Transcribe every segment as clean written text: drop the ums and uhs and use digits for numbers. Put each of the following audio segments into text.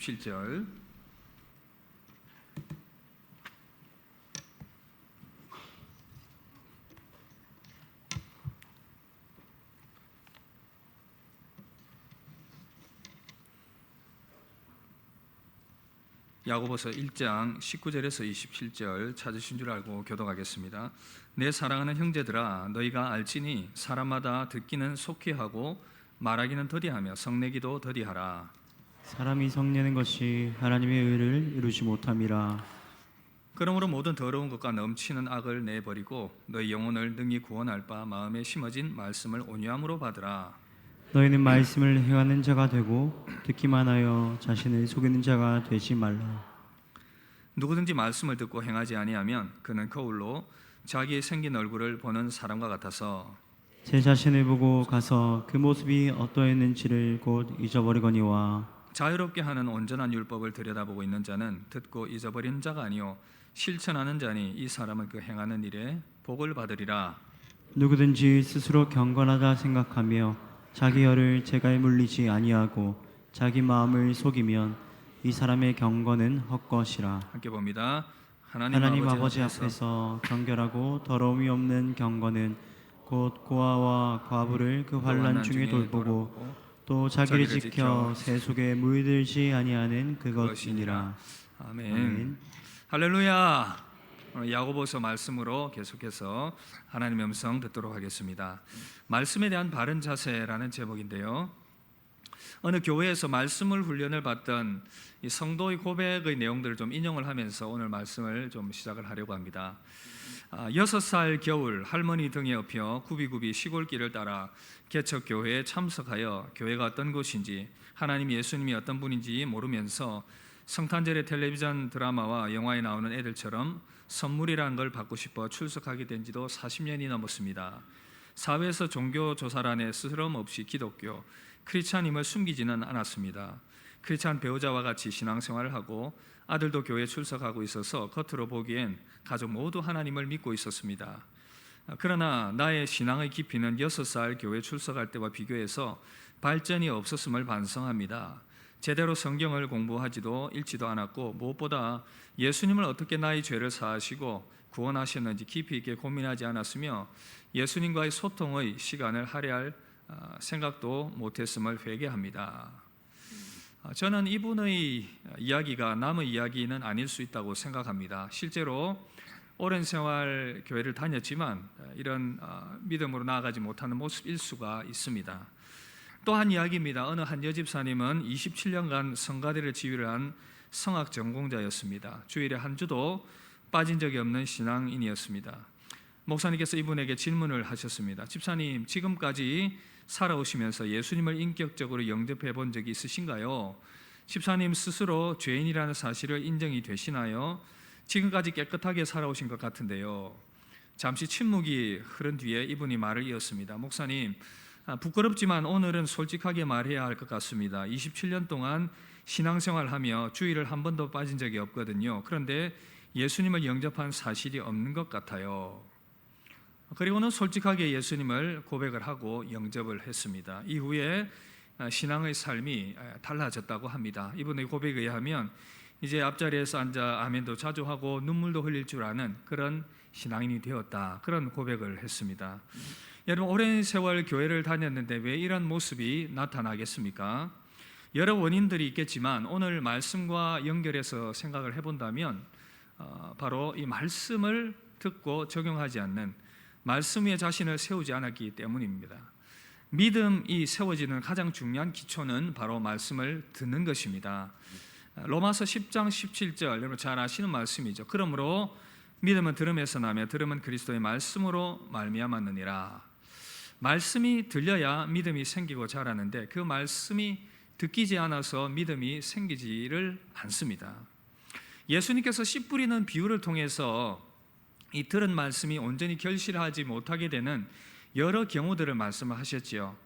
7절 야고보서 1장 19절에서 27절 찾으신 줄 알고 교독하겠습니다. 내 사랑하는 형제들아, 너희가 알지니 사람마다 듣기는 속히 하고 말하기는 더디하며 성내기도 더디하라. 사람이 성내는 것이 하나님의 의를 이루지 못함이라. 그러므로 모든 더러운 것과 넘치는 악을 내버리고 너희 영혼을 능히 구원할 바 마음에 심어진 말씀을 온유함으로 받으라. 너희는 말씀을 행하는 자가 되고 듣기만 하여 자신을 속이는 자가 되지 말라. 누구든지 말씀을 듣고 행하지 아니하면 그는 거울로 자기의 생긴 얼굴을 보는 사람과 같아서 제 자신을 보고 가서 그 모습이 어떠했는지를 곧 잊어버리거니와. 자유롭게 하는 온전한 율법을 들여다보고 있는 자는 듣고 잊어버린 자가 아니요 실천하는 자니 이 사람은 그 행하는 일에 복을 받으리라. 누구든지 스스로 경건하다 생각하며 자기 혀를 재갈 물리지 아니하고 자기 마음을 속이면 이 사람의 경건은 헛것이라. 함께 봅니다. 하나님 아버지 앞에서 정결하고 더러움이 없는 경건은 곧 고아와 과부를 그 환난 중에 돌보고 또 자기를 지켜 새 속에 물들지 아니하는 그것이니라. 아멘. 할렐루야. 오늘 야고보서 말씀으로 계속해서 하나님의 음성 듣도록 하겠습니다. 말씀에 대한 바른 자세라는 제목인데요, 어느 교회에서 말씀을 훈련을 받던 이 성도의 고백의 내용들을 좀 인용을 하면서 오늘 말씀을 좀 시작을 하려고 합니다. 6살 겨울 할머니 등에 업혀 굽이굽이 시골길을 따라 개척교회에 참석하여 교회가 어떤 곳인지 하나님 예수님이 어떤 분인지 모르면서 성탄절의 텔레비전 드라마와 영화에 나오는 애들처럼 선물이라는 걸 받고 싶어 출석하게 된 지도 40년이 넘었습니다. 사회에서 종교 조사란에 스스럼 없이 기독교, 크리스찬임을 숨기지는 않았습니다. 크리스찬 배우자와 같이 신앙생활을 하고 아들도 교회에 출석하고 있어서 겉으로 보기엔 가족 모두 하나님을 믿고 있었습니다. 그러나 나의 신앙의 깊이는 6살 교회 출석할 때와 비교해서 발전이 없었음을 반성합니다. 제대로 성경을 공부하지도 읽지도 않았고 무엇보다 예수님을 어떻게 나의 죄를 사하시고 구원하셨는지 깊이 있게 고민하지 않았으며 예수님과의 소통의 시간을 할애할 생각도 못했음을 회개합니다. 저는 이분의 이야기가 남의 이야기는 아닐 수 있다고 생각합니다. 실제로 오랜 세월 교회를 다녔지만 이런 믿음으로 나아가지 못하는 모습일 수가 있습니다. 또 한 이야기입니다. 어느 한 여집사님은 27년간 성가대를 지휘를 한 성악 전공자였습니다. 주일에 한 주도 빠진 적이 없는 신앙인이었습니다. 목사님께서 이분에게 질문을 하셨습니다. 집사님, 지금까지 살아오시면서 예수님을 인격적으로 영접해 본 적이 있으신가요? 집사님 스스로 죄인이라는 사실을 인정이 되시나요? 지금까지 깨끗하게 살아오신 것 같은데요. 잠시 침묵이 흐른 뒤에 이분이 말을 이었습니다. 목사님, 부끄럽지만 오늘은 솔직하게 말해야 할 것 같습니다. 27년 동안 신앙생활하며 주일을 한 번도 빠진 적이 없거든요. 그런데 예수님을 영접한 사실이 없는 것 같아요. 그리고는 솔직하게 예수님을 고백을 하고 영접을 했습니다. 이후에 신앙의 삶이 달라졌다고 합니다. 이분의 고백에 의하면 이제 앞자리에서 앉아 아멘도 자주 하고 눈물도 흘릴 줄 아는 그런 신앙인이 되었다, 그런 고백을 했습니다. 여러분, 오랜 세월 교회를 다녔는데 왜 이런 모습이 나타나겠습니까? 여러 원인들이 있겠지만 오늘 말씀과 연결해서 생각을 해본다면 바로 이 말씀을 듣고 적용하지 않는, 말씀 위에 자신을 세우지 않았기 때문입니다. 믿음이 세워지는 가장 중요한 기초는 바로 말씀을 듣는 것입니다. 로마서 10장 17절, 여러분 잘 아시는 말씀이죠. 그러므로 믿음은 들음에서 나며 들음은 그리스도의 말씀으로 말미암았느니라. 말씀이 들려야 믿음이 생기고 자라는데 그 말씀이 듣기지 않아서 믿음이 생기지를 않습니다. 예수님께서 씨 뿌리는 비유를 통해서 이 들은 말씀이 온전히 결실하지 못하게 되는 여러 경우들을 말씀을 하셨지요.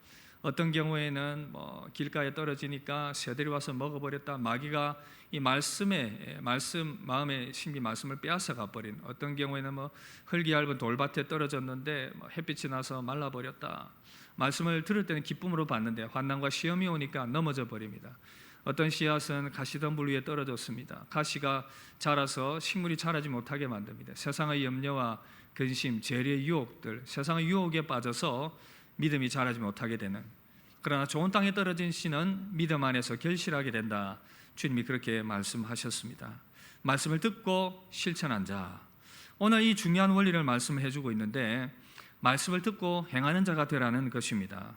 어떤 경우에는 길가에 떨어지니까 새들이 와서 먹어버렸다, 마귀가 이 마음에 심긴 말씀을 빼앗아 가버린, 어떤 경우에는 흙이 얇은 돌밭에 떨어졌는데 햇빛이 나서 말라버렸다, 말씀을 들을 때는 기쁨으로 받는데 환난과 시험이 오니까 넘어져 버립니다. 어떤 씨앗은 가시덤불 위에 떨어졌습니다. 가시가 자라서 식물이 자라지 못하게 만듭니다. 세상의 염려와 근심, 재리의 유혹들, 세상의 유혹에 빠져서 믿음이 자라지 못하게 되는, 그러나 좋은 땅에 떨어진 씨는 믿음 안에서 결실하게 된다. 주님이 그렇게 말씀하셨습니다. 말씀을 듣고 실천한 자, 오늘 이 중요한 원리를 말씀해 주고 있는데, 말씀을 듣고 행하는 자가 되라는 것입니다.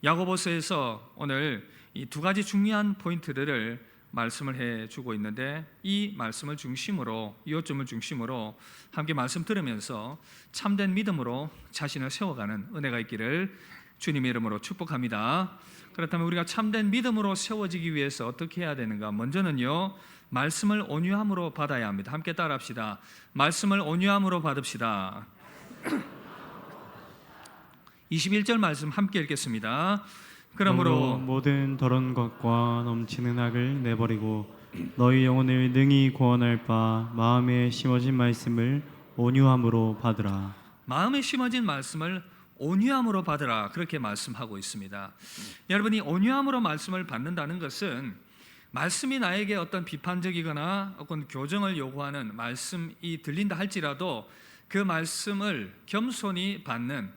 야고보서에서 오늘 이 두 가지 중요한 포인트들을 말씀을 해 주고 있는데, 이 말씀을 중심으로, 이 요점을 중심으로 함께 말씀 들으면서 참된 믿음으로 자신을 세워가는 은혜가 있기를 주님의 이름으로 축복합니다. 그렇다면 우리가 참된 믿음으로 세워지기 위해서 어떻게 해야 되는가? 먼저는요, 말씀을 온유함으로 받아야 합니다. 함께 따라합시다. 말씀을 온유함으로 받읍시다. 21절 말씀 함께 읽겠습니다. 그러므로 모든 더러운 것과 넘치는 악을 내버리고 너희 영혼을 능히 구원할 바 마음에 심어진 말씀을 온유함으로 받으라. 마음에 심어진 말씀을 온유함으로 받으라, 그렇게 말씀하고 있습니다. 여러분이 온유함으로 말씀을 받는다는 것은, 말씀이 나에게 어떤 비판적이거나 어떤 교정을 요구하는 말씀이 들린다 할지라도 그 말씀을 겸손히 받는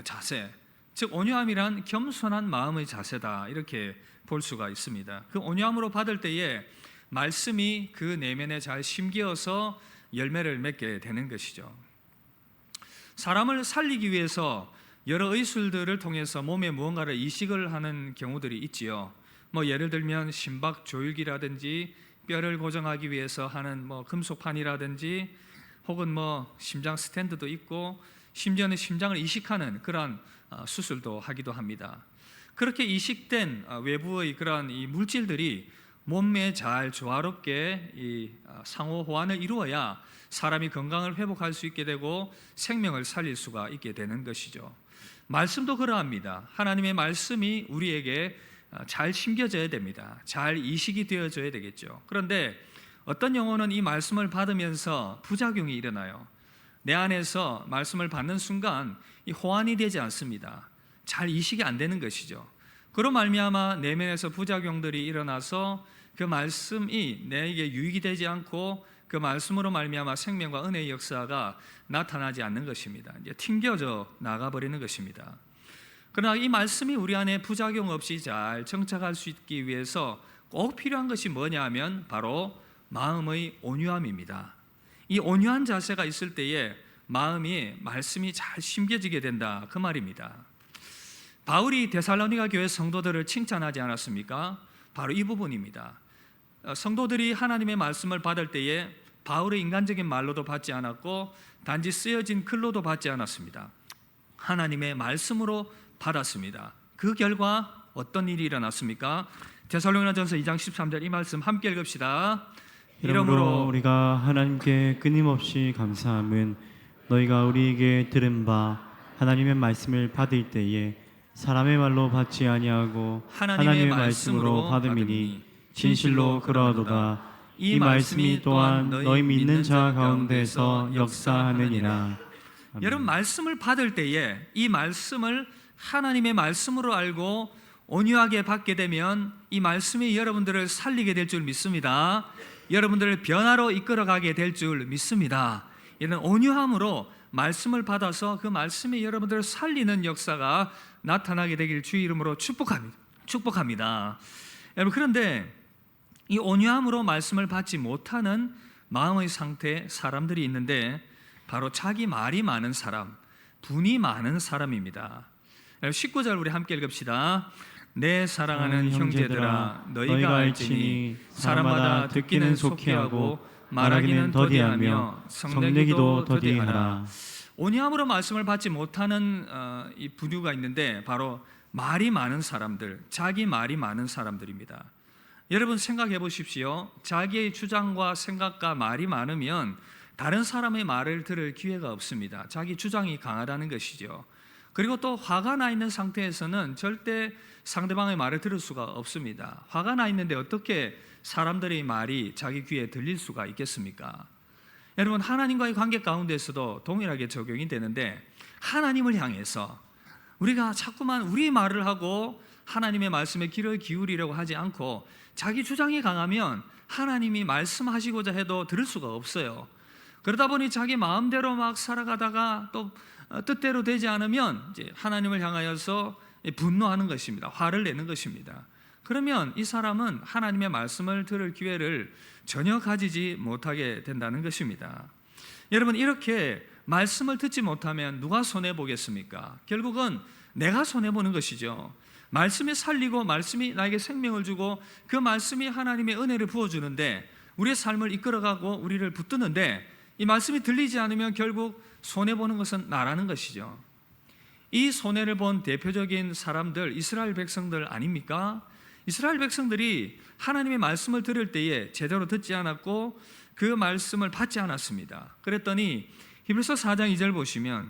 자세, 즉 온유함이란 겸손한 마음의 자세다, 이렇게 볼 수가 있습니다. 그 온유함으로 받을 때에 말씀이 그 내면에 잘 심기어서 열매를 맺게 되는 것이죠. 사람을 살리기 위해서 여러 의술들을 통해서 몸에 무언가를 이식을 하는 경우들이 있지요. 예를 들면 심박 조율기라든지 뼈를 고정하기 위해서 하는 금속판이라든지, 혹은 심장 스탠드도 있고, 심지어는 심장을 이식하는 그러한 수술도 하기도 합니다. 그렇게 이식된 외부의 그러한 이 물질들이 몸에 잘 조화롭게 이 상호 호환을 이루어야 사람이 건강을 회복할 수 있게 되고 생명을 살릴 수가 있게 되는 것이죠. 말씀도 그러합니다. 하나님의 말씀이 우리에게 잘 심겨져야 됩니다. 잘 이식이 되어져야 되겠죠. 그런데 어떤 영혼은 이 말씀을 받으면서 부작용이 일어나요. 내 안에서 말씀을 받는 순간 이 호환이 되지 않습니다. 잘 이식이 안 되는 것이죠. 그로 말미암아 내면에서 부작용들이 일어나서 그 말씀이 내게 유익이 되지 않고 그 말씀으로 말미암아 생명과 은혜의 역사가 나타나지 않는 것입니다. 이제 튕겨져 나가버리는 것입니다. 그러나 이 말씀이 우리 안에 부작용 없이 잘 정착할 수 있기 위해서 꼭 필요한 것이 뭐냐 하면 바로 마음의 온유함입니다. 이 온유한 자세가 있을 때에 마음이 말씀이 잘 심겨지게 된다, 그 말입니다. 바울이 데살로니가 교회 성도들을 칭찬하지 않았습니까? 바로 이 부분입니다. 성도들이 하나님의 말씀을 받을 때에 바울의 인간적인 말로도 받지 않았고 단지 쓰여진 글로도 받지 않았습니다. 하나님의 말씀으로 받았습니다. 그 결과 어떤 일이 일어났습니까? 데살로니가전서 2장 13절 이 말씀 함께 읽읍시다. 이러므로 우리가 하나님께 끊임없이 감사함은 너희가 우리에게 들은 바 하나님의 말씀을 받을 때에 사람의 말로 받지 아니하고 하나님의 말씀으로 받음이니 진실로 그러하도다. 이 말씀이 또한 너희 믿는 자 가운데서 역사하느니라. 여러분, 말씀을 받을 때에 이 말씀을 하나님의 말씀으로 알고 온유하게 받게 되면 이 말씀이 여러분들을 살리게 될 줄 믿습니다. 여러분들을 변화로 이끌어가게 될 줄 믿습니다. 이런 온유함으로 말씀을 받아서 그 말씀이 여러분들을 살리는 역사가 나타나게 되길 주의 이름으로 축복합니다. 여러분, 그런데 이 온유함으로 말씀을 받지 못하는 마음의 상태의 사람들이 있는데 바로 자기 말이 많은 사람, 분이 많은 사람입니다. 19절 우리 함께 읽읍시다. 내 사랑하는 형제들아, 너희가 알지니 사람마다 듣기는 속히 하고 말하기는 더디하며 성내기도 더디하라. 온유함으로 말씀을 받지 못하는 이 부류가 있는데 바로 말이 많은 사람들, 자기 말이 많은 사람들입니다. 여러분 생각해 보십시오. 자기의 주장과 생각과 말이 많으면 다른 사람의 말을 들을 기회가 없습니다. 자기 주장이 강하다는 것이죠. 그리고 또 화가 나 있는 상태에서는 절대 상대방의 말을 들을 수가 없습니다. 화가 나 있는데 어떻게 사람들의 말이 자기 귀에 들릴 수가 있겠습니까? 여러분, 하나님과의 관계 가운데서도 동일하게 적용이 되는데 하나님을 향해서 우리가 자꾸만 우리 말을 하고 하나님의 말씀에 귀를 기울이려고 하지 않고 자기 주장이 강하면 하나님이 말씀하시고자 해도 들을 수가 없어요. 그러다 보니 자기 마음대로 막 살아가다가 또 뜻대로 되지 않으면 이제 하나님을 향하여서 분노하는 것입니다. 화를 내는 것입니다. 그러면 이 사람은 하나님의 말씀을 들을 기회를 전혀 가지지 못하게 된다는 것입니다. 여러분, 이렇게 말씀을 듣지 못하면 누가 손해보겠습니까? 결국은 내가 손해보는 것이죠. 말씀이 살리고 말씀이 나에게 생명을 주고 그 말씀이 하나님의 은혜를 부어주는데 우리의 삶을 이끌어가고 우리를 붙드는데 이 말씀이 들리지 않으면 결국 손해보는 것은 나라는 것이죠. 이 손해를 본 대표적인 사람들, 이스라엘 백성들 아닙니까? 이스라엘 백성들이 하나님의 말씀을 들을 때에 제대로 듣지 않았고 그 말씀을 받지 않았습니다. 그랬더니 히브리서 4장 2절 보시면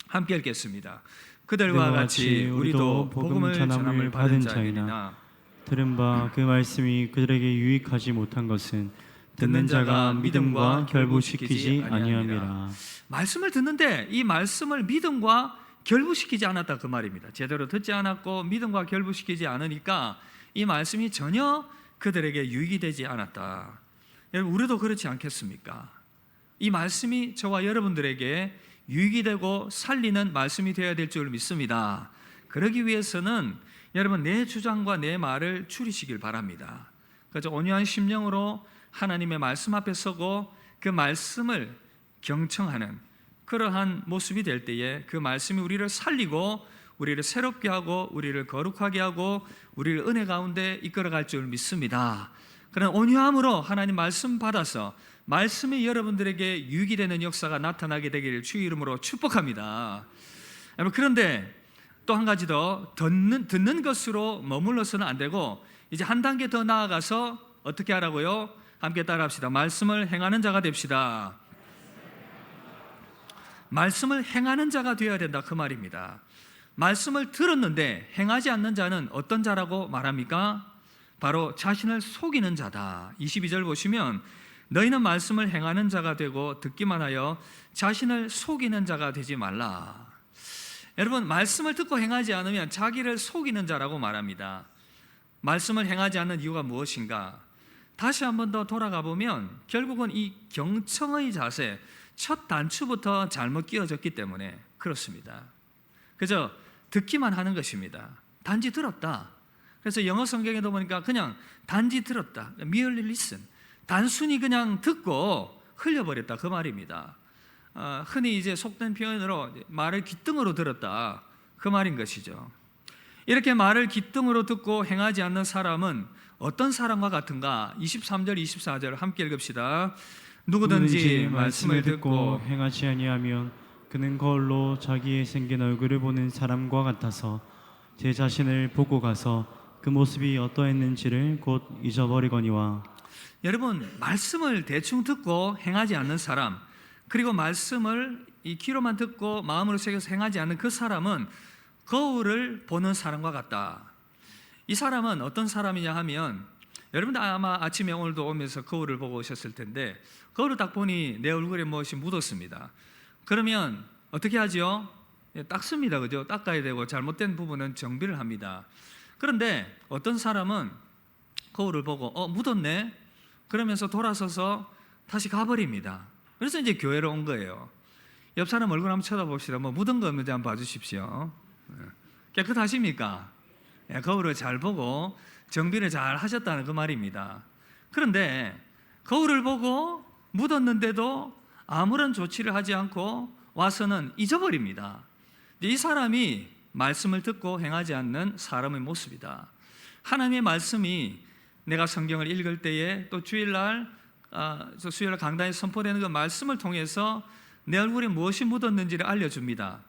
함께 읽겠습니다. 그들과 같이 우리도 복음을 전함을 받은 자이나 들은 바 그 말씀이 그들에게 유익하지 못한 것은 듣는 자가 믿음과 결부시키지 아니함이라. 말씀을 듣는데 이 말씀을 믿음과 결부시키지 않았다 그 말입니다. 제대로 듣지 않았고 믿음과 결부시키지 않으니까 이 말씀이 전혀 그들에게 유익이 되지 않았다. 여러분, 우리도 그렇지 않겠습니까? 이 말씀이 저와 여러분들에게 유익이 되고 살리는 말씀이 되어야 될 줄 믿습니다. 그러기 위해서는 여러분 내 주장과 내 말을 줄이시길 바랍니다. 그래서 온유한 심령으로 하나님의 말씀 앞에 서고 그 말씀을 경청하는 그러한 모습이 될 때에 그 말씀이 우리를 살리고 우리를 새롭게 하고 우리를 거룩하게 하고 우리를 은혜 가운데 이끌어갈 줄 믿습니다. 그런 온유함으로 하나님 말씀 받아서 말씀이 여러분들에게 유익이 되는 역사가 나타나게 되기를 주의 이름으로 축복합니다. 여러분, 그런데 또 한 가지 더 듣는 것으로 머물러서는 안 되고 이제 한 단계 더 나아가서 어떻게 하라고요? 함께 따라합시다. 말씀을 행하는 자가 됩시다. 말씀을 행하는 자가 되어야 된다 그 말입니다. 말씀을 들었는데 행하지 않는 자는 어떤 자라고 말합니까? 바로 자신을 속이는 자다. 22절 보시면 너희는 말씀을 행하는 자가 되고 듣기만 하여 자신을 속이는 자가 되지 말라. 여러분, 말씀을 듣고 행하지 않으면 자기를 속이는 자라고 말합니다. 말씀을 행하지 않는 이유가 무엇인가? 다시 한 번 더 돌아가 보면 결국은 이 경청의 자세, 첫 단추부터 잘못 끼워졌기 때문에 그렇습니다. 그저 듣기만 하는 것입니다. 단지 들었다. 그래서 영어 성경에도 보니까 그냥 단지 들었다, merely listen, 단순히 그냥 듣고 흘려버렸다 그 말입니다. 흔히 이제 속된 표현으로 말을 귓등으로 들었다 그 말인 것이죠. 이렇게 말을 귓등으로 듣고 행하지 않는 사람은 어떤 사람과 같은가? 23절 24절 함께 읽읍시다. 누구든지 말씀을 듣고 행하지 아니하면 그는 거울로 자기의 생긴 얼굴을 보는 사람과 같아서 제 자신을 보고 가서 그 모습이 어떠했는지를 곧 잊어버리거니와. 여러분, 말씀을 대충 듣고 행하지 않는 사람, 그리고 말씀을 이 귀로만 듣고 마음으로 새겨서 행하지 않는 그 사람은 거울을 보는 사람과 같다. 이 사람은 어떤 사람이냐 하면 여러분들 아마 아침에 오늘도 오면서 거울을 보고 오셨을 텐데 거울을 딱 보니 내 얼굴에 무엇이 묻었습니다. 그러면 어떻게 하죠? 닦습니다. 그죠? 닦아야 되고 잘못된 부분은 정비를 합니다. 그런데 어떤 사람은 거울을 보고 묻었네? 그러면서 돌아서서 다시 가버립니다. 그래서 이제 교회로 온 거예요. 옆 사람 얼굴 한번 쳐다봅시다. 뭐 묻은 거 없는지 한번 봐주십시오. 깨끗하십니까? 거울을 잘 보고 정비를 잘 하셨다는 그 말입니다. 그런데 거울을 보고 묻었는데도 아무런 조치를 하지 않고 와서는 잊어버립니다. 이 사람이 말씀을 듣고 행하지 않는 사람의 모습이다. 하나님의 말씀이 내가 성경을 읽을 때에 또 주일날 강단에 선포되는 그 말씀을 통해서 내 얼굴에 무엇이 묻었는지를 알려줍니다.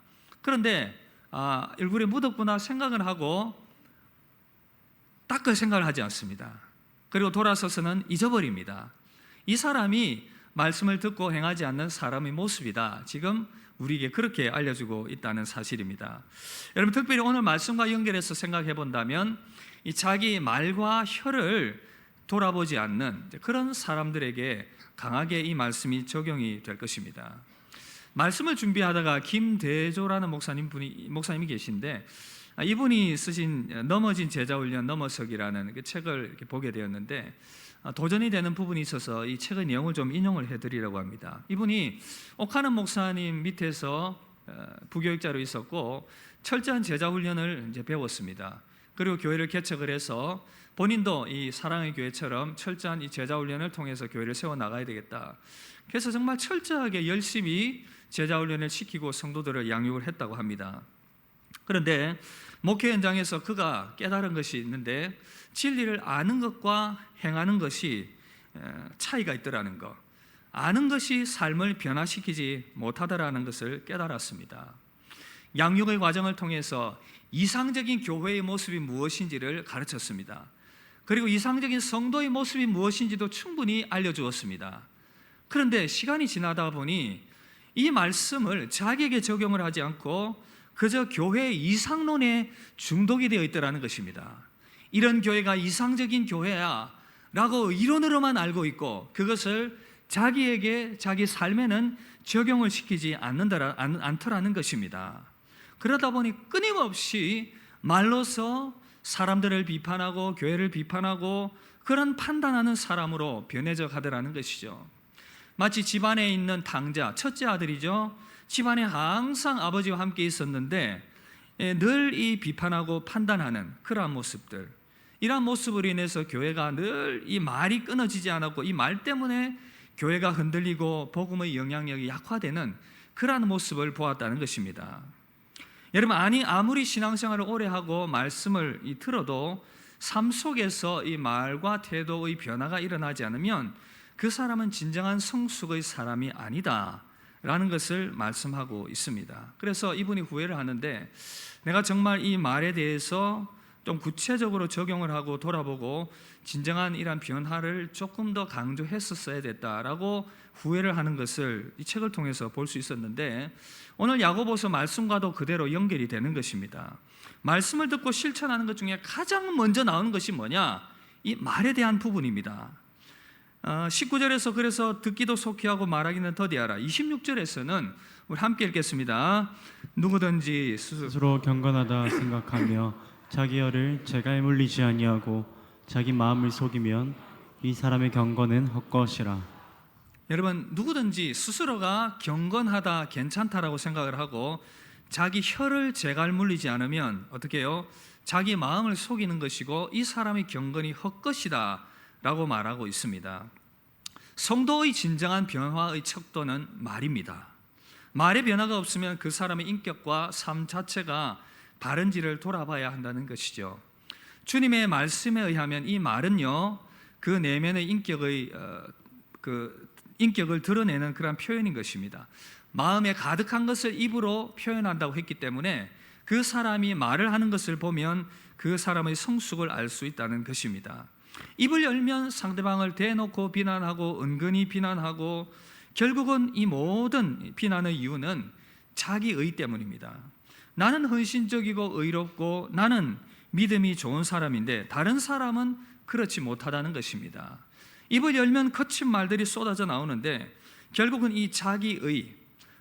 그런데 얼굴에 묻었구나 생각을 하고 닦을 생각을 하지 않습니다. 그리고 돌아서서는 잊어버립니다. 이 사람이 말씀을 듣고 행하지 않는 사람의 모습이다. 지금 우리에게 그렇게 알려주고 있다는 사실입니다. 여러분, 특별히 오늘 말씀과 연결해서 생각해 본다면 이 자기 말과 혀를 돌아보지 않는 그런 사람들에게 강하게 이 말씀이 적용이 될 것입니다. 말씀을 준비하다가 김대조라는 목사님이 계신데 이분이 쓰신 넘어진 제자훈련 넘어서기라는 그 책을 이렇게 보게 되었는데 도전이 되는 부분이 있어서 이 책의 내용을 좀 인용을 해드리려고 합니다. 이분이 오카는 목사님 밑에서 부교육자로 있었고 철저한 제자훈련을 이제 배웠습니다. 그리고 교회를 개척을 해서 본인도 이 사랑의 교회처럼 철저한 이 제자훈련을 통해서 교회를 세워나가야 되겠다. 그래서 정말 철저하게 열심히 제자훈련을 시키고 성도들을 양육을 했다고 합니다. 그런데 목회 현장에서 그가 깨달은 것이 있는데 진리를 아는 것과 행하는 것이 차이가 있더라는 것, 아는 것이 삶을 변화시키지 못하더라는 것을 깨달았습니다. 양육의 과정을 통해서 이상적인 교회의 모습이 무엇인지를 가르쳤습니다. 그리고 이상적인 성도의 모습이 무엇인지도 충분히 알려주었습니다. 그런데 시간이 지나다 보니 이 말씀을 자기에게 적용을 하지 않고 그저 교회의 이상론에 중독이 되어 있더라는 것입니다. 이런 교회가 이상적인 교회야 라고 이론으로만 알고 있고 그것을 자기에게 자기 삶에는 적용을 시키지 않더라는 것입니다. 그러다 보니 끊임없이 말로서 사람들을 비판하고 교회를 비판하고 그런 판단하는 사람으로 변해져 가더라는 것이죠. 마치 집안에 있는 당자, 첫째 아들이죠. 집안에 항상 아버지와 함께 있었는데 늘 이 비판하고 판단하는 그러한 모습들, 이러한 모습으로 인해서 교회가 늘 이 말이 끊어지지 않았고 이 말 때문에 교회가 흔들리고 복음의 영향력이 약화되는 그러한 모습을 보았다는 것입니다. 여러분, 아무리 신앙생활을 오래 하고 말씀을 들어도 삶 속에서 이 말과 태도의 변화가 일어나지 않으면 그 사람은 진정한 성숙의 사람이 아니다 라는 것을 말씀하고 있습니다. 그래서 이분이 후회를 하는데 내가 정말 이 말에 대해서 좀 구체적으로 적용을 하고 돌아보고 진정한 이런 변화를 조금 더 강조했었어야 됐다라고 후회를 하는 것을 이 책을 통해서 볼 수 있었는데 오늘 야고보서 말씀과도 그대로 연결이 되는 것입니다. 말씀을 듣고 실천하는 것 중에 가장 먼저 나오는 것이 뭐냐? 이 말에 대한 부분입니다. 19절에서 그래서 듣기도 속히 하고 말하기는 더디하라. 26절에서는 우리 함께 읽겠습니다. 누구든지 스스로 경건하다 생각하며 자기 혀를 재갈에 물리지 아니하고 자기 마음을 속이면 이 사람의 경건은 헛것이라. 여러분, 누구든지 스스로가 경건하다, 괜찮다라고 생각을 하고 자기 혀를 재갈 물리지 않으면 어떻게 해요? 자기 마음을 속이는 것이고 이 사람의 경건이 헛것이다 라고 말하고 있습니다. 성도의 진정한 변화의 척도는 말입니다. 말의 변화가 없으면 그 사람의 인격과 삶 자체가 바른지를 돌아봐야 한다는 것이죠. 주님의 말씀에 의하면 이 말은요, 그 내면의 인격을 드러내는 그런 표현인 것입니다. 마음에 가득한 것을 입으로 표현한다고 했기 때문에 그 사람이 말을 하는 것을 보면 그 사람의 성숙을 알 수 있다는 것입니다. 입을 열면 상대방을 대놓고 비난하고 은근히 비난하고 결국은 이 모든 비난의 이유는 자기의 때문입니다. 나는 헌신적이고 의롭고 나는 믿음이 좋은 사람인데 다른 사람은 그렇지 못하다는 것입니다. 입을 열면 거친 말들이 쏟아져 나오는데 결국은 이 자기의,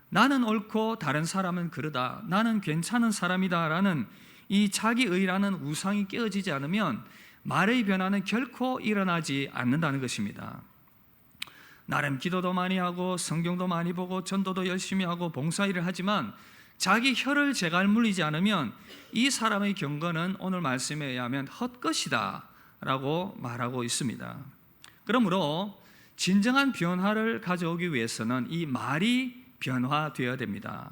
나는 옳고 다른 사람은 그러다, 나는 괜찮은 사람이다 라는 이 자기의라는 우상이 깨어지지 않으면 말의 변화는 결코 일어나지 않는다는 것입니다. 나름 기도도 많이 하고 성경도 많이 보고 전도도 열심히 하고 봉사일을 하지만 자기 혀를 재갈 물리지 않으면 이 사람의 경건은 오늘 말씀에 의하면 헛것이다 라고 말하고 있습니다. 그러므로 진정한 변화를 가져오기 위해서는 이 말이 변화되어야 됩니다.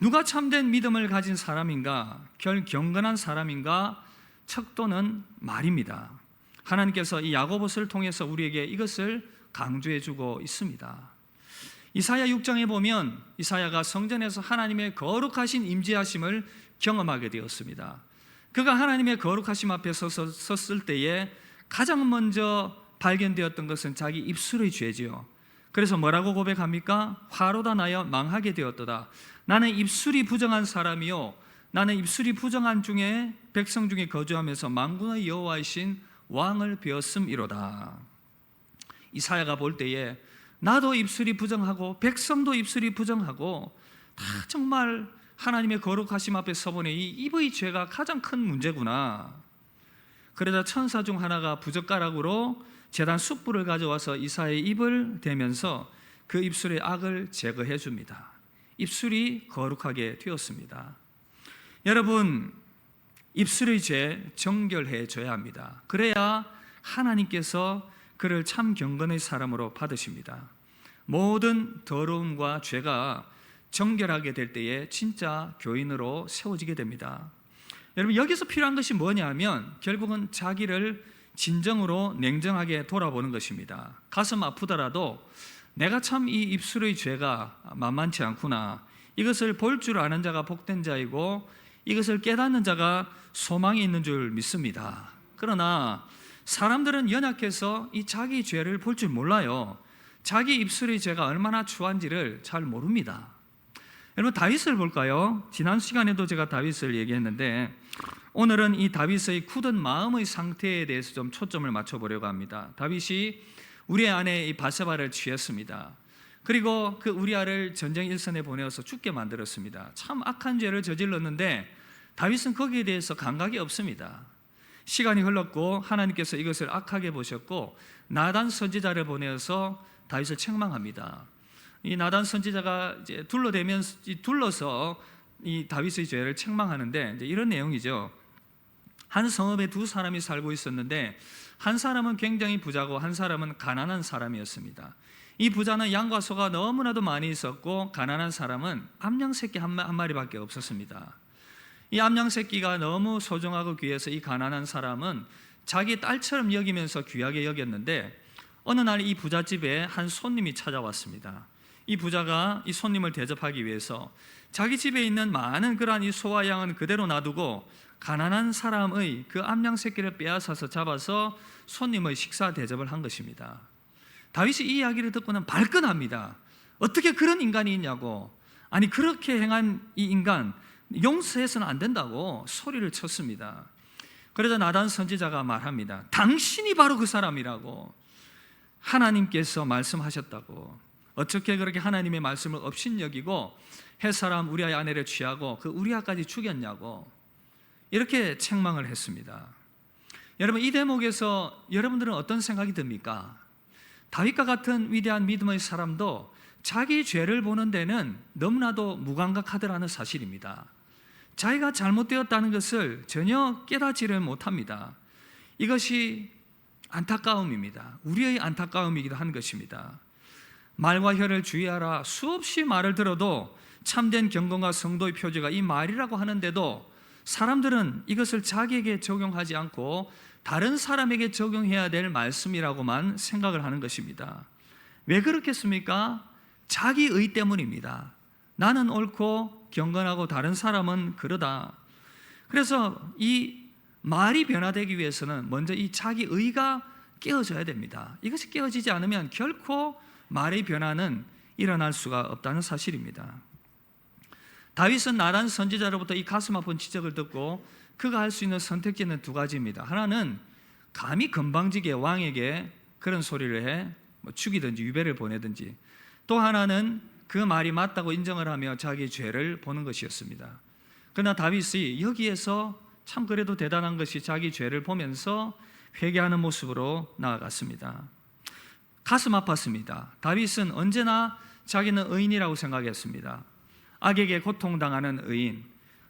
누가 참된 믿음을 가진 사람인가, 경건한 사람인가, 척도는 말입니다. 하나님께서 이 야고보서를 통해서 우리에게 이것을 강조해주고 있습니다. 이사야 6장에 보면 이사야가 성전에서 하나님의 거룩하신 임재하심을 경험하게 되었습니다. 그가 하나님의 거룩하심 앞에 섰을 때에 가장 먼저 발견되었던 것은 자기 입술의 죄지요. 그래서 뭐라고 고백합니까? 화로다 나여 망하게 되었도다. 나는 입술이 부정한 사람이요, 나는 입술이 부정한 중에 백성 중에 거주하면서 만군의 여호와이신 왕을 배웠음이로다. 이사야가 볼 때에 나도 입술이 부정하고 백성도 입술이 부정하고 다 정말 하나님의 거룩하심 앞에 서보니 이 입의 죄가 가장 큰 문제구나. 그러자 천사 중 하나가 부젓가락으로 제단 숯불을 가져와서 이사야의 입을 대면서 그 입술의 악을 제거해 줍니다. 입술이 거룩하게 되었습니다. 여러분, 입술의 죄 정결해 줘야 합니다. 그래야 하나님께서 그를 참 경건의 사람으로 받으십니다. 모든 더러움과 죄가 정결하게 될 때에 진짜 교인으로 세워지게 됩니다. 여러분, 여기서 필요한 것이 뭐냐면 결국은 자기를 진정으로 냉정하게 돌아보는 것입니다. 가슴 아프더라도 내가 참 이 입술의 죄가 만만치 않구나. 이것을 볼 줄 아는 자가 복된 자이고 이것을 깨닫는 자가 소망이 있는 줄 믿습니다. 그러나 사람들은 연약해서 이 자기 죄를 볼 줄 몰라요. 자기 입술의 죄가 얼마나 추한지를 잘 모릅니다. 여러분, 다윗을 볼까요? 지난 시간에도 제가 다윗을 얘기했는데 오늘은 이 다윗의 굳은 마음의 상태에 대해서 좀 초점을 맞춰보려고 합니다. 다윗이 우리아 안에 이 바세바를 취했습니다. 그리고 그 우리아를 전쟁 일선에 보내어서 죽게 만들었습니다. 참 악한 죄를 저질렀는데 다윗은 거기에 대해서 감각이 없습니다. 시간이 흘렀고 하나님께서 이것을 악하게 보셨고 나단 선지자를 보내어서 다윗을 책망합니다. 이 나단 선지자가 이제 둘러서 이 다윗의 죄를 책망하는데 이제 이런 내용이죠. 한 성읍에 두 사람이 살고 있었는데 한 사람은 굉장히 부자고 한 사람은 가난한 사람이었습니다. 이 부자는 양과 소가 너무나도 많이 있었고 가난한 사람은 암양 새끼 한 마리밖에 없었습니다. 이 암양 새끼가 너무 소중하고 귀해서 이 가난한 사람은 자기 딸처럼 여기면서 귀하게 여겼는데 어느 날 이 부잣집에 한 손님이 찾아왔습니다. 이 부자가 이 손님을 대접하기 위해서 자기 집에 있는 많은 그러한 이 소와 양은 그대로 놔두고 가난한 사람의 그 암양 새끼를 빼앗아서 잡아서 손님의 식사 대접을 한 것입니다. 다윗이 이 이야기를 듣고는 발끈합니다. 어떻게 그런 인간이 있냐고. 아니, 그렇게 행한 이 인간 용서해서는 안 된다고 소리를 쳤습니다. 그러자 나단 선지자가 말합니다. 당신이 바로 그 사람이라고. 하나님께서 말씀하셨다고. 어떻게 그렇게 하나님의 말씀을 업신여기고 햇사람 우리아의 아내를 취하고 그 우리아까지 죽였냐고 이렇게 책망을 했습니다. 여러분, 이 대목에서 여러분들은 어떤 생각이 듭니까? 다윗과 같은 위대한 믿음의 사람도 자기 죄를 보는 데는 너무나도 무감각하더라는 사실입니다. 자기가 잘못되었다는 것을 전혀 깨닫지를 못합니다. 이것이 안타까움입니다. 우리의 안타까움이기도 한 것입니다. 말과 혀를 주의하라. 수없이 말을 들어도 참된 경건과 성도의 표지가 이 말이라고 하는데도 사람들은 이것을 자기에게 적용하지 않고 다른 사람에게 적용해야 될 말씀이라고만 생각을 하는 것입니다. 왜 그렇겠습니까? 자기의 때문입니다. 나는 옳고 경건하고 다른 사람은 그러다. 그래서 이 말이 변화되기 위해서는 먼저 이 자기의가 깨어져야 됩니다. 이것이 깨어지지 않으면 결코 말의 변화는 일어날 수가 없다는 사실입니다. 다윗은 나단 선지자로부터 이 가슴 아픈 지적을 듣고 그가 할 수 있는 선택지는 두 가지입니다. 하나는 감히 건방지게 왕에게 그런 소리를 해 죽이든지 유배를 보내든지, 또 하나는 그 말이 맞다고 인정을 하며 자기 죄를 보는 것이었습니다. 그러나 다윗이 여기에서 참 그래도 대단한 것이 자기 죄를 보면서 회개하는 모습으로 나아갔습니다. 가슴 아팠습니다. 다윗은 언제나 자기는 의인이라고 생각했습니다. 악에게 고통당하는 의인,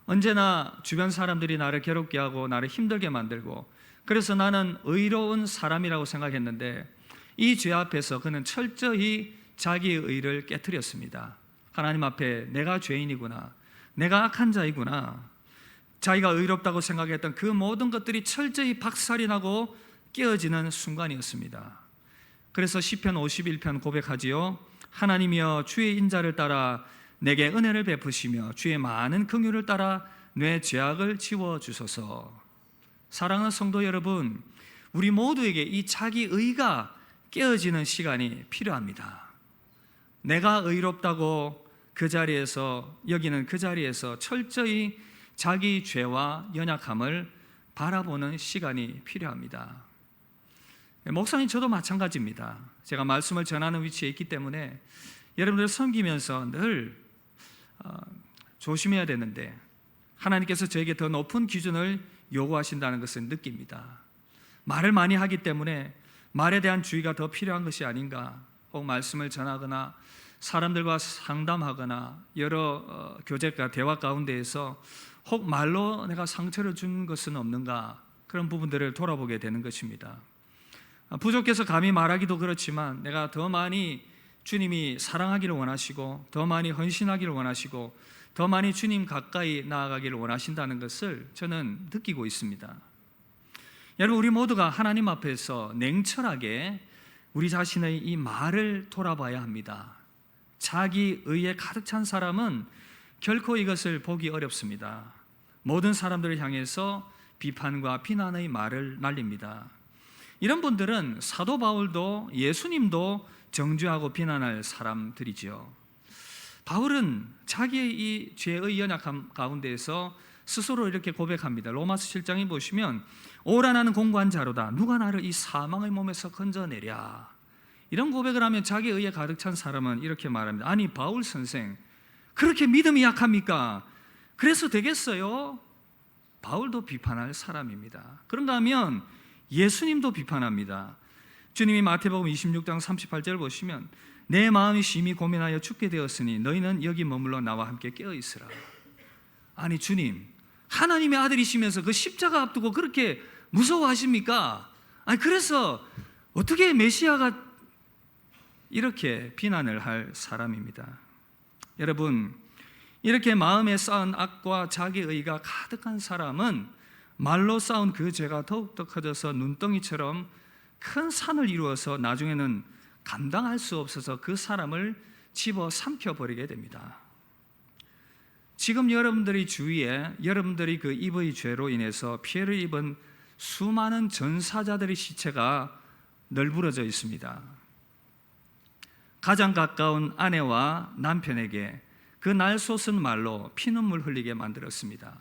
언제나 주변 사람들이 나를 괴롭게 하고 나를 힘들게 만들고 그래서 나는 의로운 사람이라고 생각했는데 이 죄 앞에서 그는 철저히 자기의 의를 깨트렸습니다. 하나님 앞에 내가 죄인이구나, 내가 악한 자이구나, 자기가 의롭다고 생각했던 그 모든 것들이 철저히 박살이 나고 깨어지는 순간이었습니다. 그래서 시편 51편 고백하지요. 하나님이여 주의 인자를 따라 내게 은혜를 베푸시며 주의 많은 긍휼을 따라 내 죄악을 지워주소서. 사랑하는 성도 여러분, 우리 모두에게 이 자기의가 깨어지는 시간이 필요합니다. 내가 의롭다고 그 자리에서 여기는 그 자리에서 철저히 자기 죄와 연약함을 바라보는 시간이 필요합니다. 목사님, 저도 마찬가지입니다. 제가 말씀을 전하는 위치에 있기 때문에 여러분들 섬기면서 늘 조심해야 되는데 하나님께서 저에게 더 높은 기준을 요구하신다는 것을 느낍니다. 말을 많이 하기 때문에 말에 대한 주의가 더 필요한 것이 아닌가. 혹 말씀을 전하거나 사람들과 상담하거나 여러 교제가 대화 가운데에서 혹 말로 내가 상처를 준 것은 없는가, 그런 부분들을 돌아보게 되는 것입니다. 부족해서 감히 말하기도 그렇지만 내가 더 많이 주님이 사랑하기를 원하시고 더 많이 헌신하기를 원하시고 더 많이 주님 가까이 나아가기를 원하신다는 것을 저는 느끼고 있습니다. 여러분, 우리 모두가 하나님 앞에서 냉철하게 우리 자신의 이 말을 돌아봐야 합니다. 자기 의에 가득 찬 사람은 결코 이것을 보기 어렵습니다. 모든 사람들을 향해서 비판과 비난의 말을 날립니다. 이런 분들은 사도 바울도 예수님도 정죄하고 비난할 사람들이죠. 바울은 자기의 이 죄의 연약함 가운데에서 스스로 이렇게 고백합니다. 로마서 7장에 보시면 오라 나는 공고한 자로다. 누가 나를 이 사망의 몸에서 건져내랴. 이런 고백을 하면 자기 의에 가득 찬 사람은 이렇게 말합니다. 아니 바울 선생, 그렇게 믿음이 약합니까? 그래서 되겠어요? 바울도 비판할 사람입니다. 그런가 하면 예수님도 비판합니다. 주님이 마태복음 26장 38절 보시면 내 마음이 심히 고민하여 죽게 되었으니 너희는 여기 머물러 나와 함께 깨어 있으라. 아니 주님, 하나님의 아들이시면서 그 십자가 앞두고 그렇게 무서워하십니까? 아니 그래서 어떻게 메시아가 이렇게 비난을 할 사람입니다. 여러분, 이렇게 마음에 쌓은 악과 자기의가 가득한 사람은 말로 쌓은 그 죄가 더욱더 커져서 눈덩이처럼 큰 산을 이루어서 나중에는 감당할 수 없어서 그 사람을 집어 삼켜버리게 됩니다. 지금 여러분들이 주위에 여러분들이 그 입의 죄로 인해서 피해를 입은 수많은 전사자들의 시체가 널브러져 있습니다. 가장 가까운 아내와 남편에게 그 날솟은 말로 피눈물 흘리게 만들었습니다.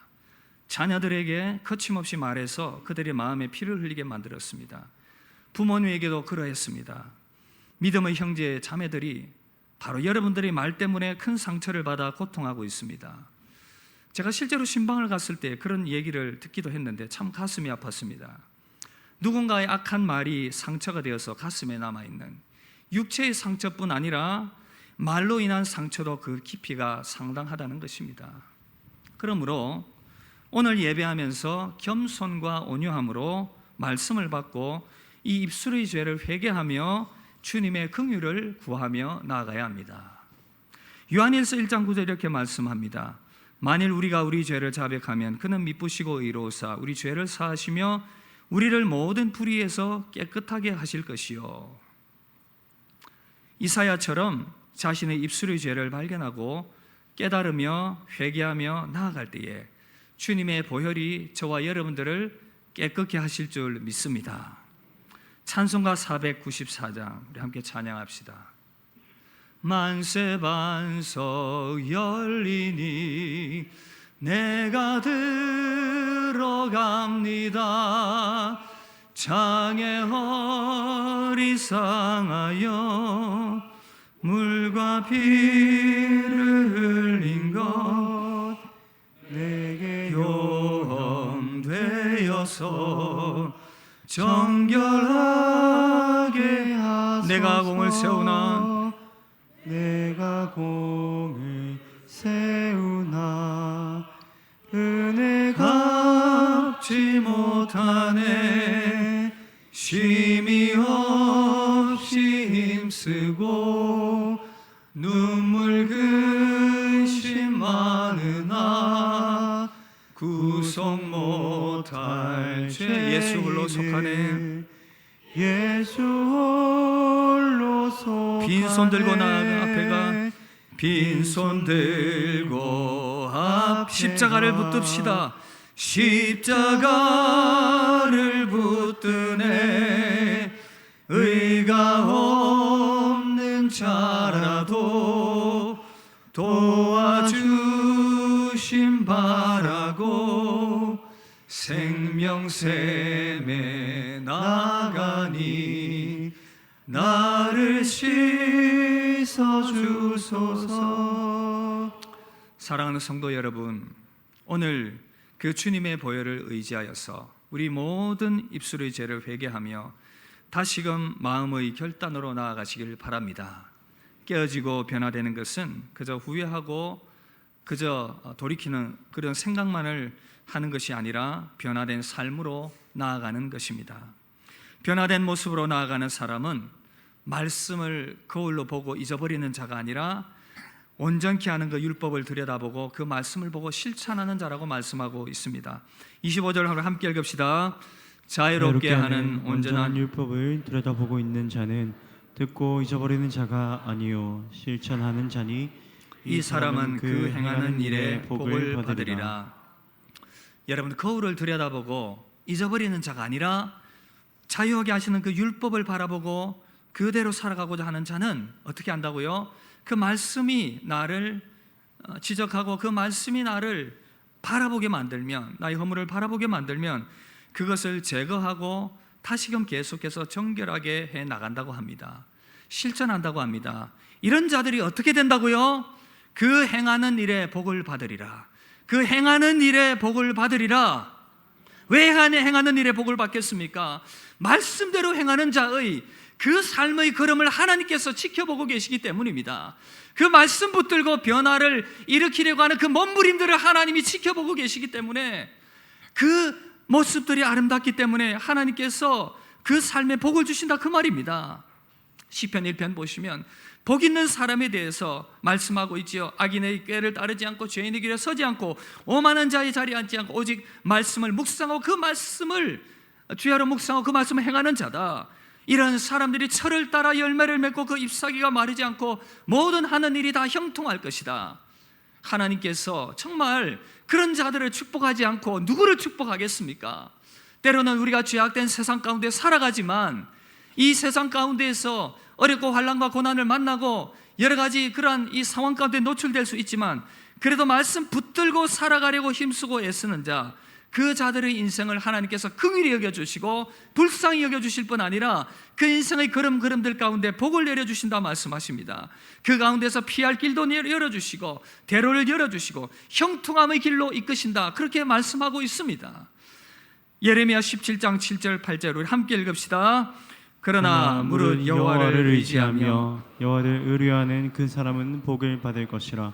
자녀들에게 거침없이 말해서 그들의 마음에 피를 흘리게 만들었습니다. 부모님에게도 그러했습니다. 믿음의 형제 자매들이 바로 여러분들의 말 때문에 큰 상처를 받아 고통하고 있습니다. 제가 실제로 신방을 갔을 때 그런 얘기를 듣기도 했는데 참 가슴이 아팠습니다. 누군가의 악한 말이 상처가 되어서 가슴에 남아있는 육체의 상처뿐 아니라 말로 인한 상처도 그 깊이가 상당하다는 것입니다. 그러므로 오늘 예배하면서 겸손과 온유함으로 말씀을 받고 이 입술의 죄를 회개하며 주님의 긍휼을 구하며 나아가야 합니다. 요한일서 1장 9절 이렇게 말씀합니다. 만일 우리가 우리 죄를 자백하면 그는 미쁘시고 의로우사 우리 죄를 사하시며 우리를 모든 불의에서 깨끗하게 하실 것이요. 이사야처럼 자신의 입술의 죄를 발견하고 깨달으며 회개하며 나아갈 때에 주님의 보혈이 저와 여러분들을 깨끗게 하실 줄 믿습니다. 찬송가 494장 우리 함께 찬양합시다. 만세 반석 열리니 내가 들어갑니다. 장애 어리상하여 물과 피를 흘린 것 내게 용되어서 정결하게 하소서. 내가 공을 세우나 내가 공을 세우나 은혜 갚지 못하네. 쉼이 없이 힘쓰고 눈물 근심 많으나 구속 못할 죄 예수 홀로 속하네. 예수 홀로 속하네. 빈손 들고 나아가 앞에가 빈손 들고 앞 십자가를 붙듭시다. 십자가를 붙드네. 의가 없는 자라도 도와주심 바라고 생명샘에 나가니 나를 씻어주소서. 사랑하는 성도 여러분, 오늘 그 주님의 보혈을 의지하여서 우리 모든 입술의 죄를 회개하며 다시금 마음의 결단으로 나아가시길 바랍니다. 깨어지고 변화되는 것은 그저 후회하고 그저 돌이키는 그런 생각만을 하는 것이 아니라 변화된 삶으로 나아가는 것입니다. 변화된 모습으로 나아가는 사람은 말씀을 거울로 보고 잊어버리는 자가 아니라 온전케 하는 그 율법을 들여다보고 그 말씀을 보고 실천하는 자라고 말씀하고 있습니다. 25절 함께 읽읍시다. 자유롭게 하는 온전한 율법을 들여다보고 있는 자는 듣고 잊어버리는 자가 아니요 실천하는 자니 이 사람은 그 행하는 일에 복을 받으리라. 여러분, 거울을 들여다보고 잊어버리는 자가 아니라 자유하게 하시는 그 율법을 바라보고 그대로 살아가고자 하는 자는 어떻게 한다고요? 그 말씀이 나를 지적하고 그 말씀이 나를 바라보게 만들면, 나의 허물을 바라보게 만들면 그것을 제거하고 다시금 계속해서 정결하게 해 나간다고 합니다. 실천한다고 합니다. 이런 자들이 어떻게 된다고요? 그 행하는 일에 복을 받으리라. 그 행하는 일에 복을 받으리라. 왜 행하는 일에 복을 받겠습니까? 말씀대로 행하는 자의 그 삶의 걸음을 하나님께서 지켜보고 계시기 때문입니다. 그 말씀 붙들고 변화를 일으키려고 하는 그 몸부림들을 하나님이 지켜보고 계시기 때문에, 그 모습들이 아름답기 때문에 하나님께서 그 삶에 복을 주신다, 그 말입니다. 시편 1편 보시면 복 있는 사람에 대해서 말씀하고 있지요. 악인의 꾀를 따르지 않고 죄인의 길에 서지 않고 오만한 자의 자리에 앉지 않고 오직 말씀을 묵상하고 그 말씀을 주야로 묵상하고 그 말씀을 행하는 자다. 이런 사람들이 철을 따라 열매를 맺고 그 잎사귀가 마르지 않고 모든 하는 일이 다 형통할 것이다. 하나님께서 정말 그런 자들을 축복하지 않고 누구를 축복하겠습니까? 때로는 우리가 죄악된 세상 가운데 살아가지만 이 세상 가운데에서 어렵고 환난과 고난을 만나고 여러 가지 그러한 이 상황 가운데 노출될 수 있지만 그래도 말씀 붙들고 살아가려고 힘쓰고 애쓰는 자, 그 자들의 인생을 하나님께서 긍휼히 여겨주시고 불쌍히 여겨주실 뿐 아니라 그 인생의 걸음걸음들 가운데 복을 내려주신다 말씀하십니다. 그 가운데서 피할 길도 열어주시고 대로를 열어주시고 형통함의 길로 이끄신다, 그렇게 말씀하고 있습니다. 예레미야 17장 7절 8절 우리 함께 읽읍시다. 그러나 무릇 여호와를 의지하며 여호와를 의뢰하는 그 사람은 복을 받을 것이라.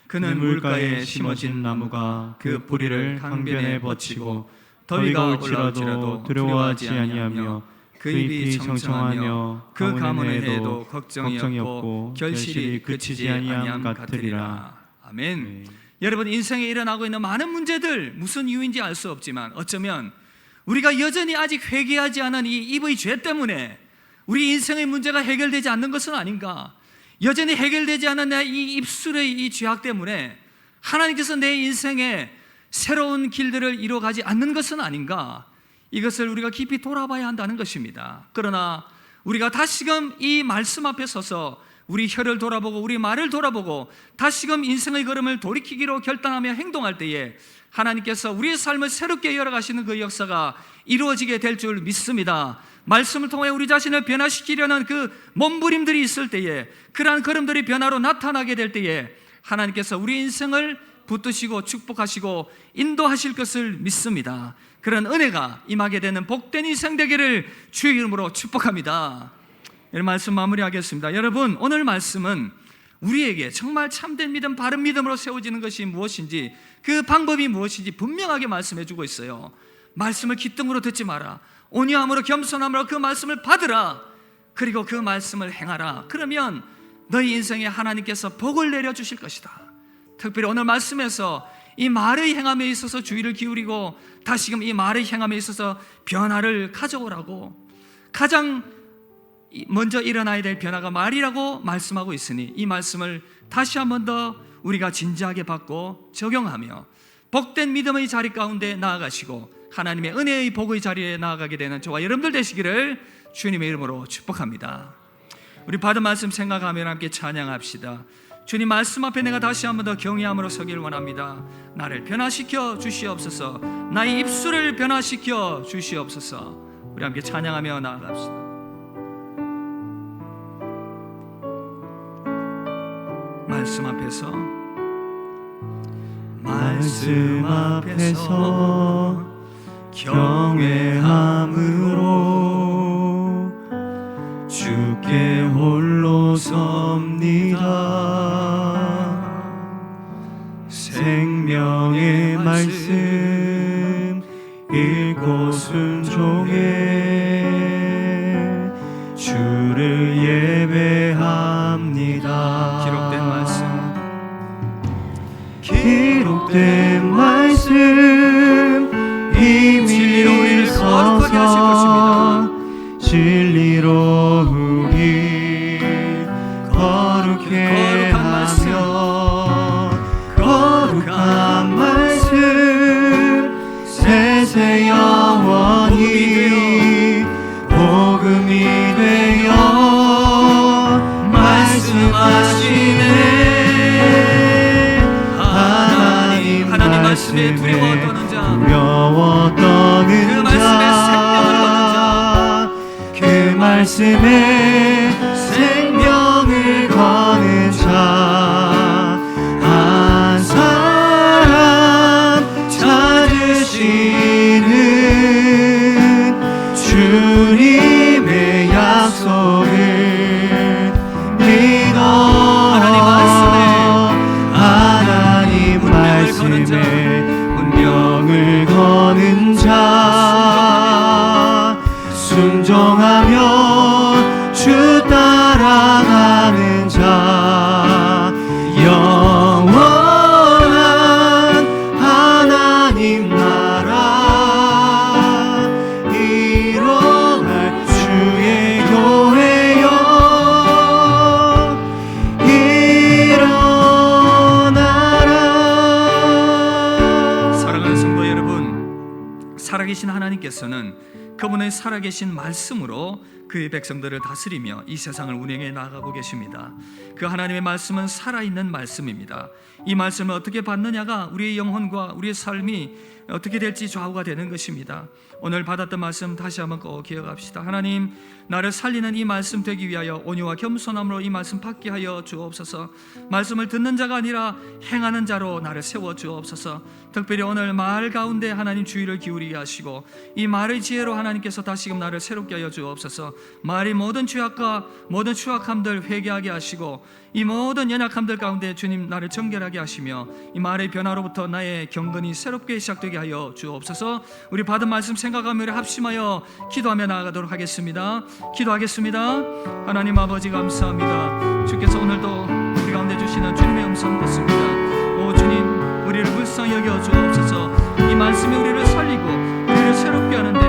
그는 물가에 심어진 나무가 그 뿌리를 강변에 뻗치고 더위가 올라올지라도 두려워하지 아니하며 그 잎이 청청하며 그 가문의 해도 걱정이 없고 결실이 그치지 아니함 같으리라. 아멘. 여러분, 인생에 일어나고 있는 많은 문제들 무슨 이유인지 알 수 없지만 어쩌면 우리가 여전히 아직 회개하지 않은 이 입의 죄 때문에 우리 인생의 문제가 해결되지 않는 것은 아닌가? 여전히 해결되지 않은 내 이 입술의 이 죄악 때문에 하나님께서 내 인생에 새로운 길들을 이뤄가지 않는 것은 아닌가? 이것을 우리가 깊이 돌아봐야 한다는 것입니다. 그러나 우리가 다시금 이 말씀 앞에 서서 우리 혀를 돌아보고 우리 말을 돌아보고 다시금 인생의 걸음을 돌이키기로 결단하며 행동할 때에 하나님께서 우리의 삶을 새롭게 열어가시는 그 역사가 이루어지게 될 줄 믿습니다. 말씀을 통해 우리 자신을 변화시키려는 그 몸부림들이 있을 때에, 그러한 걸음들이 변화로 나타나게 될 때에 하나님께서 우리 인생을 붙드시고 축복하시고 인도하실 것을 믿습니다. 그런 은혜가 임하게 되는 복된 인생 되기를 주의 이름으로 축복합니다. 이 말씀 마무리하겠습니다. 여러분, 오늘 말씀은 우리에게 정말 참된 믿음, 바른 믿음으로 세워지는 것이 무엇인지, 그 방법이 무엇인지 분명하게 말씀해 주고 있어요. 말씀을 기등으로 듣지 마라. 온유함으로 겸손함으로 그 말씀을 받으라. 그리고 그 말씀을 행하라. 그러면 너희 인생에 하나님께서 복을 내려주실 것이다. 특별히 오늘 말씀에서 이 말의 행함에 있어서 주의를 기울이고 다시금 이 말의 행함에 있어서 변화를 가져오라고, 가장 먼저 일어나야 될 변화가 말이라고 말씀하고 있으니 이 말씀을 다시 한 번 더 우리가 진지하게 받고 적용하며 복된 믿음의 자리 가운데 나아가시고 하나님의 은혜의 복의 자리에 나아가게 되는 저와 여러분들 되시기를 주님의 이름으로 축복합니다. 우리 받은 말씀 생각하며 함께 찬양합시다. 주님 말씀 앞에 내가 다시 한 번 더 경외함으로 서기를 원합니다. 나를 변화시켜 주시옵소서. 나의 입술을 변화시켜 주시옵소서. 우리 함께 찬양하며 나아갑시다. 말씀 앞에서 말씀 앞에서 경외함으로 주께 홀로 섭니다. 생명의 말씀 읽고 순종해 주를 예배합니다. 기록된 말씀 이미 진리로 우리를 거룩하게 하실 서서 진리로 우리 거룩해 하며 거룩한 말씀 세세 영원히 복음이 되어 말씀하시네. 하나님 말씀에 두려워 떠는 자, 그 말씀에 생명을 거는 자, 그 말씀에 생명을 거는 자, 한 사람 찾으시는 주님의 약속을 믿어. 하나님 말씀에 운명을 거는 자, 순종하며 주 따라가는 자, 영원한 하나님 나라 일어날 주의 교회여 일어나라. 사랑하는 성도 여러분, 살아계신 하나님께서는 그분의 살아계신 말씀으로 그의 백성들을 다스리며 이 세상을 운행해 나가고 계십니다. 그 하나님의 말씀은 살아있는 말씀입니다. 이 말씀을 어떻게 받느냐가 우리의 영혼과 우리의 삶이 어떻게 될지 좌우가 되는 것입니다. 오늘 받았던 말씀 다시 한번 꼭 기억합시다. 하나님, 나를 살리는 이 말씀 되기 위하여 온유와 겸손함으로 이 말씀 받게 하여 주옵소서. 말씀을 듣는 자가 아니라 행하는 자로 나를 세워 주옵소서. 특별히 오늘 말 가운데 하나님 주의를 기울이게 하시고 이 말의 지혜로 하나님께서 다시금 나를 새롭게 하여 주옵소서. 말이 모든 죄악과 모든 추악함들 회개하게 하시고 이 모든 연약함들 가운데 주님 나를 정결하게 하시며 이 말의 변화로부터 나의 경건이 새롭게 시작되게 하여 주옵소서. 우리 받은 말씀 생각하며 우리 합심하여 기도하며 나아가도록 하겠습니다. 기도하겠습니다. 하나님 아버지 감사합니다. 주께서 오늘도 우리 가운데 주시는 주님의 음성 듣습니다. 오 주님, 우리를 불쌍히 여겨 주옵소서. 이 말씀이 우리를 살리고 우리를 새롭게 하는데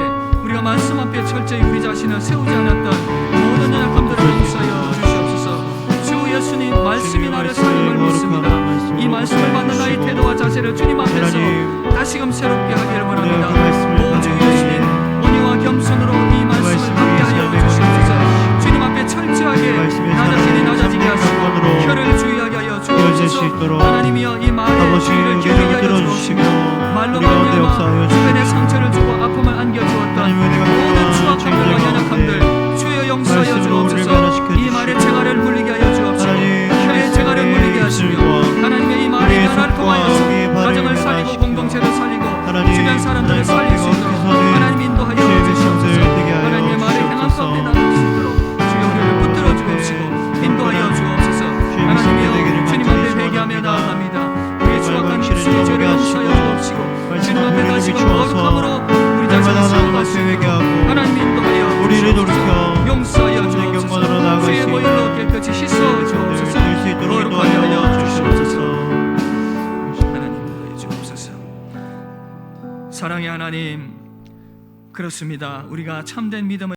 우리가 말씀 앞에 철저히 우리 자신을 세우지 않았던 모든 연약함들을 용서하여 주시옵소서. 주 예수님, 말씀이 나를 살림을 믿습니다. 이 말씀을 받는 나의 태도와 자세를 주님 앞에서 다시금 새롭게 하기를 원합니다. 오 주 예수님, 온유와 겸손으로 이 말씀을 받게 하여 주시옵소서. 주님 앞에 철저하게 나 자신이 낮아지게 하시고 혀를 주의하게 하여 주옵소서. 하나님이여, 이 말의 주의를 기울이게 하여 주옵시며 말로 말미암아 주변에 상처를 주고 아픔을 안겨주었던 모든 추악함들과 연약함들 주여 용서하여 주옵소서. 이 말의 재갈을 물리게 하여 주옵시고 혀의 재갈을 물리게 하시며 하나님의 이 말의 변화를 통하여서 가정을 살리고 공동체를 살리고 주변 사람들을 살릴 수 있도록 하나님 인도하여 주시옵소서. 하나님의 말의 행함 가운데 나갈 수 있도록 주여 우리를 붙들어 주옵시고 인도하여 주옵소서. 하나님이여, 주님 앞에 회개하며 나아갑니다. 우리의 추악한 입술의 죄를 용서하여 주옵시고 주님 앞에 다시금 거룩함으로 우리 자신을 세워갈 수 있도록 하나님 인도하여 우리를 돌이켜 용서하여 경건으로 주옵소서. 나아갈 주의 수 보혈로 깨끗이 씻어 주옵소서. 있도록 거룩하게 하여 주시옵소서. 주옵소서. 하나님 인도해 주옵소서. 사랑의 하나님, 그렇습니다. 우리가 참된 믿음을